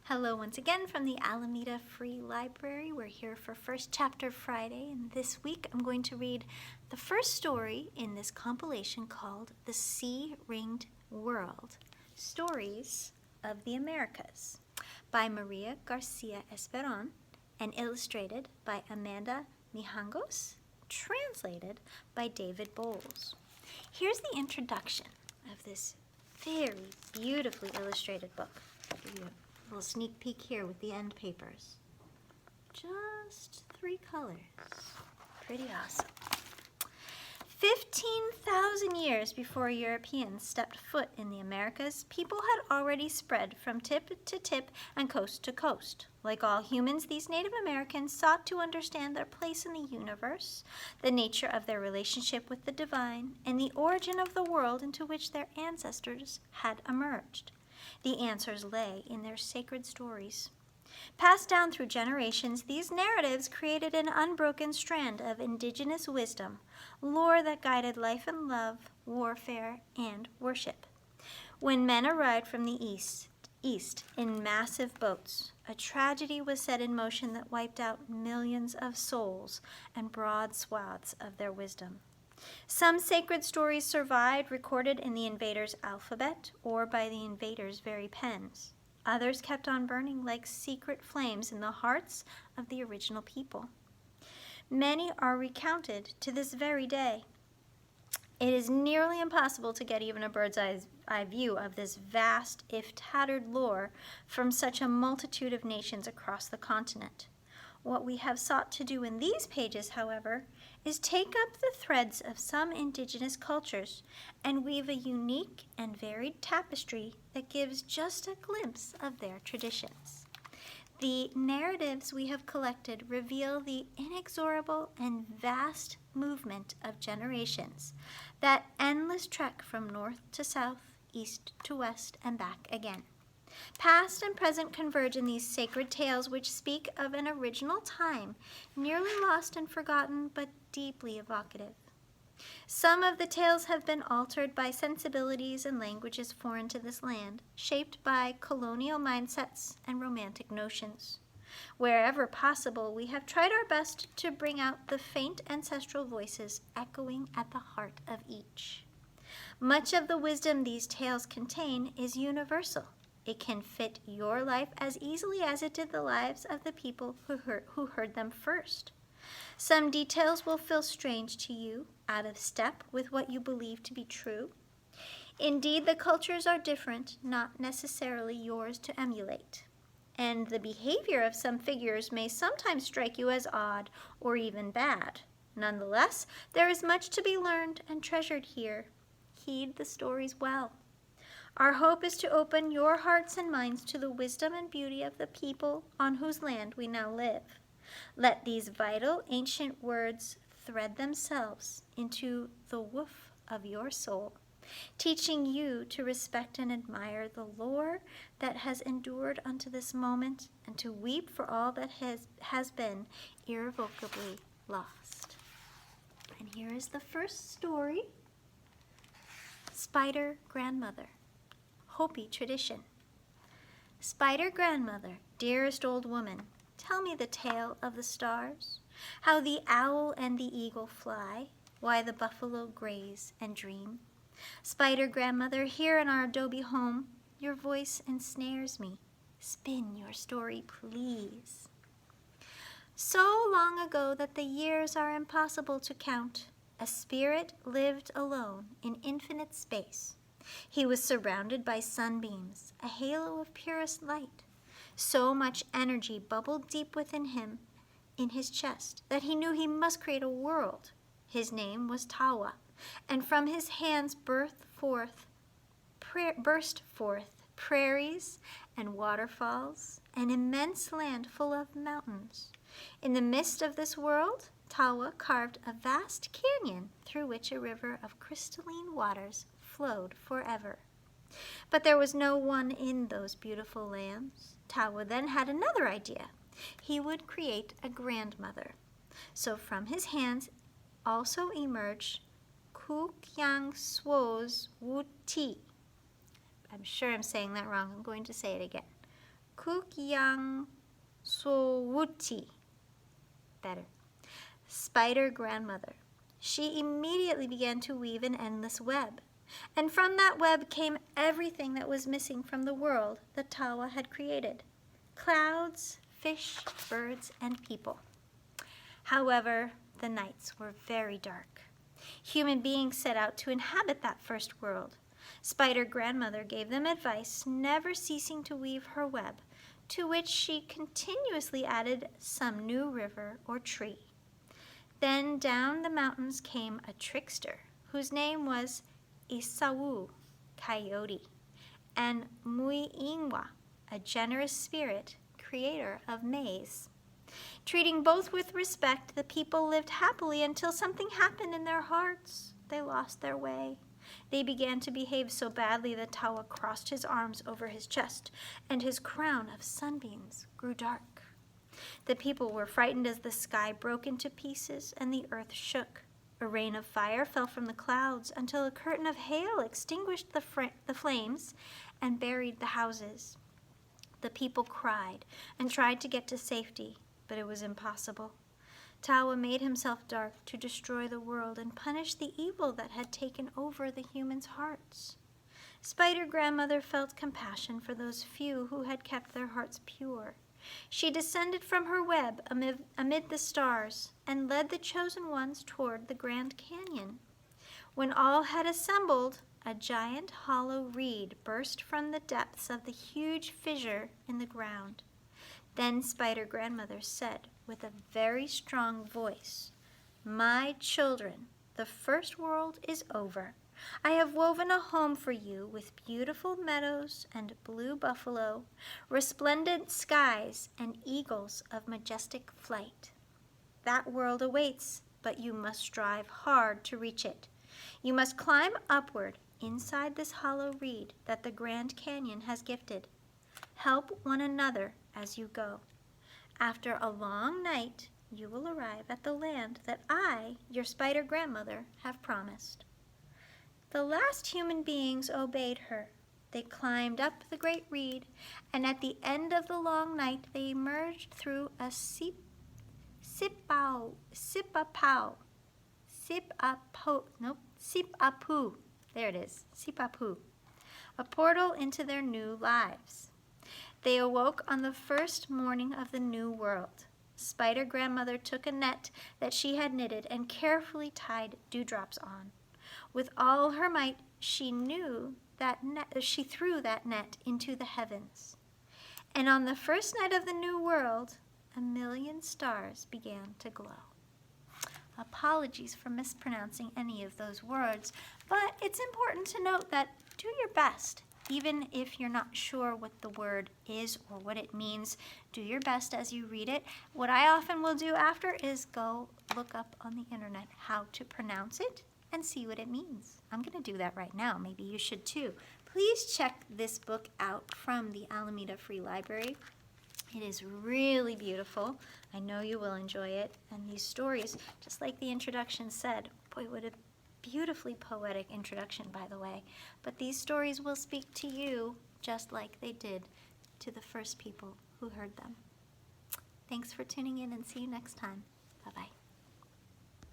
Hello once again from the Alameda Free Library. We're here for First Chapter Friday, and this week I'm going to read the first story in this compilation called The Sea-Ringed World, Stories of the Americas, by Maria Garcia Esperon and illustrated by Amanda Mijangos, translated by David Bowles. Here's the introduction of this very beautifully illustrated book. I'll give you a little sneak peek here with the end papers. Just 3 colors. Pretty awesome. 15,000 years before Europeans stepped foot in the Americas, people had already spread from tip to tip and coast to coast. Like all humans, these Native Americans sought to understand their place in the universe, the nature of their relationship with the divine, and the origin of the world into which their ancestors had emerged. The answers lay in their sacred stories. Passed down through generations, these narratives created an unbroken strand of indigenous wisdom, lore that guided life and love, warfare, and worship. When men arrived from the east in massive boats, a tragedy was set in motion that wiped out millions of souls and broad swaths of their wisdom. Some sacred stories survived, recorded in the invaders' alphabet or by the invaders' very pens. Others kept on burning like secret flames in the hearts of the original people. Many are recounted to this very day. It is nearly impossible to get even a bird's eye view of this vast, if tattered lore from such a multitude of nations across the continent. What we have sought to do in these pages, however, is take up the threads of some indigenous cultures and weave a unique and varied tapestry that gives just a glimpse of their traditions. The narratives we have collected reveal the inexorable and vast movement of generations, that endless trek from north to south, east to west, and back again. Past and present converge in these sacred tales which speak of an original time, nearly lost and forgotten, but deeply evocative. Some of the tales have been altered by sensibilities and languages foreign to this land, shaped by colonial mindsets and romantic notions. Wherever possible, we have tried our best to bring out the faint ancestral voices echoing at the heart of each. Much of the wisdom these tales contain is universal. It can fit your life as easily as it did the lives of the people who heard them first. Some details will feel strange to you, out of step with what you believe to be true. Indeed, the cultures are different, not necessarily yours to emulate. And the behavior of some figures may sometimes strike you as odd or even bad. Nonetheless, there is much to be learned and treasured here. Heed the stories well. Our hope is to open your hearts and minds to the wisdom and beauty of the people on whose land we now live. Let these vital ancient words thread themselves into the woof of your soul, teaching you to respect and admire the lore that has endured unto this moment and to weep for all that has been irrevocably lost. And here is the first story, Spider Grandmother. Hopi tradition. Spider Grandmother, dearest old woman, tell me the tale of the stars, how the owl and the eagle fly, why the buffalo graze and dream. Spider Grandmother, here in our adobe home, your voice ensnares me. Spin your story, please. So long ago that the years are impossible to count, a spirit lived alone in infinite space. He was surrounded by sunbeams, a halo of purest light. So much energy bubbled deep within him, in his chest, that he knew he must create a world. His name was Tawa, and from his hands burst forth prairies and waterfalls, an immense land full of mountains. In the midst of this world, Tawa carved a vast canyon through which a river of crystalline waters flowed forever. But there was no one in those beautiful lands. Tawa then had another idea. He would create a grandmother. So from his hands also emerged Kukyang Swo's Wuti. I'm sure I'm saying that wrong. I'm going to say it again. Kukyang Sowuti. Better. Spider grandmother. She immediately began to weave an endless web. And from that web came everything that was missing from the world that Tawa had created. Clouds, fish, birds, and people. However, the nights were very dark. Human beings set out to inhabit that first world. Spider grandmother gave them advice, never ceasing to weave her web, to which she continuously added some new river or tree. Then down the mountains came a trickster, whose name was Isawu, coyote, and Muiingwa, a generous spirit, creator of maize. Treating both with respect, the people lived happily until something happened in their hearts. They lost their way. They began to behave so badly that Tawa crossed his arms over his chest, and his crown of sunbeams grew dark. The people were frightened as the sky broke into pieces and the earth shook. A rain of fire fell from the clouds until a curtain of hail extinguished the flames and buried the houses. The people cried and tried to get to safety, but it was impossible. Tawa made himself dark to destroy the world and punish the evil that had taken over the humans' hearts. Spider grandmother felt compassion for those few who had kept their hearts pure. She descended from her web amid the stars and led the chosen ones toward the Grand Canyon. When all had assembled, a giant hollow reed burst from the depths of the huge fissure in the ground. Then Spider grandmother said with a very strong voice, "My children, the first world is over. I have woven a home for you with beautiful meadows and blue buffalo, resplendent skies, and eagles of majestic flight. That world awaits, but you must strive hard to reach it. You must climb upward inside this hollow reed that the Grand Canyon has gifted. Help one another as you go. After a long night, you will arrive at the land that I, your spider grandmother, have promised." The last human beings obeyed her. They climbed up the great reed, and at the end of the long night they emerged through a sipapu, there it is, sipapu, a portal into their new lives. They awoke on the first morning of the new world. Spider grandmother took a net that she had knitted and carefully tied dewdrops on. With all her might, she threw that net into the heavens. And on the first night of the new world, 1,000,000 stars began to glow. Apologies for mispronouncing any of those words, but it's important to note that do your best. Even if you're not sure what the word is or what it means, do your best as you read it. What I often will do after is go look up on the internet how to pronounce it and see what it means. I'm going to do that right now. Maybe you should too. Please check this book out from the Alameda Free Library. It is really beautiful. I know you will enjoy it. And these stories, just like the introduction said, boy, what a beautifully poetic introduction, by the way. But these stories will speak to you just like they did to the first people who heard them. Thanks for tuning in and see you next time. Bye-bye.